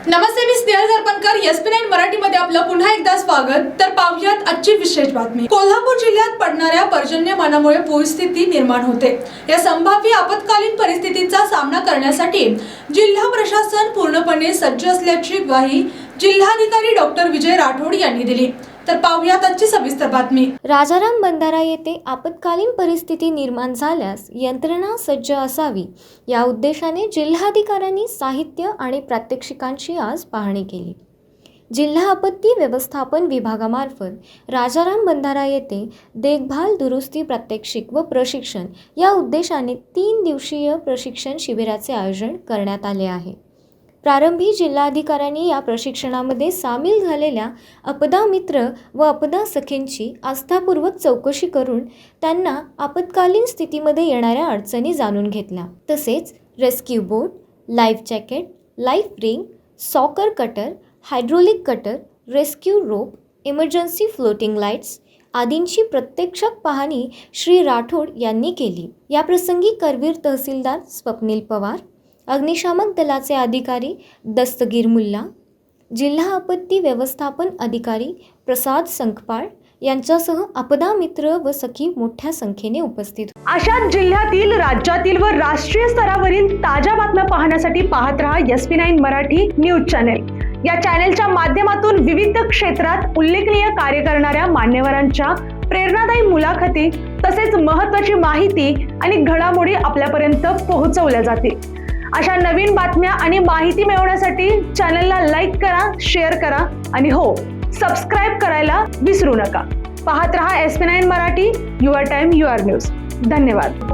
नमस्ते, मी Snehal सरपणकर. SP9 मराठीमध्ये आपलं पुन्हा एकदा स्वागत. तर पाहूयात आजची विशेष बातमी. कोल्हापूर जिल्ह्यात पडणाऱ्या पर्जन्यमानामुळे पूरस्थिती निर्माण होते. या संभाव्य आपत्कालीन परिस्थितीचा सामना करण्यासाठी जिल्हा प्रशासन पूर्णपणे सज्ज असल्याची ग्वाही जिल्हाधिकारी डॉक्टर विजय राठोड यांनी दिली. तर पाहूयात आजची सविस्तर बातमी. राजाराम बंधारा येथे आपत्कालीन परिस्थिती निर्माण झाल्यास यंत्रणा सज्ज असावी या उद्देशाने जिल्हाधिकाऱ्यांनी साहित्य आणि प्रात्यक्षिकांची आज पाहणी केली. जिल्हा आपत्ती व्यवस्थापन विभागामार्फत राजाराम बंधारा येथे देखभाल दुरुस्ती प्रात्यक्षिक व प्रशिक्षण या उद्देशाने 3 दिवसीय प्रशिक्षण शिबिराचे आयोजन करण्यात आले आहे. प्रारंभी जिल्हाधिकाऱ्यांनी या प्रशिक्षणामध्ये सामील झालेल्या आपदा मित्र व आपदा सखींची आस्थापूर्वक चौकशी करून त्यांना आपत्कालीन स्थितीमध्ये येणाऱ्या अडचणी जाणून घेतल्या. तसेच rescue boat, life jacket, life ring, सॉकर cutter, hydraulic cutter, rescue rope, emergency floating lights आदींची प्रत्यक्ष पाहणी श्री राठोड यांनी केली. याप्रसंगी करवीर तहसीलदार स्वप्नील पवार, अग्निशामक दलाचे अधिकारी दस्तगीर मुल्ला, जिल्हा आपत्ती व्यवस्थापन अधिकारी प्रसाद संकपाळ यांच्यासह आपदा मित्र व सखी मोठ्या संख्येने उपस्थित होते. अशाच जिल्ह्यातील, राज्यातील व राष्ट्रीय स्तरावरील ताज्या बातम्या पाहण्यासाठी पाहत रहा SP9 मराठी न्यूज चॅनेल. या चॅनेलच्या माध्यमातून विविध क्षेत्रात उल्लेखनीय कार्य करणाऱ्या मान्यवरांच्या प्रेरणादायी मुलाखती तसेच महत्त्वाची माहिती आणि घडामोडी आपल्यापर्यंत पोहोचवल्या जातील. अशा नवीन बातम्या आणि माहिती मिळवण्यासाठी चॅनलला लाईक करा, शेअर करा आणि हो, सबस्क्राईब करायला विसरू नका. पाहत रहा SP9 Marathi, your time your news. धन्यवाद.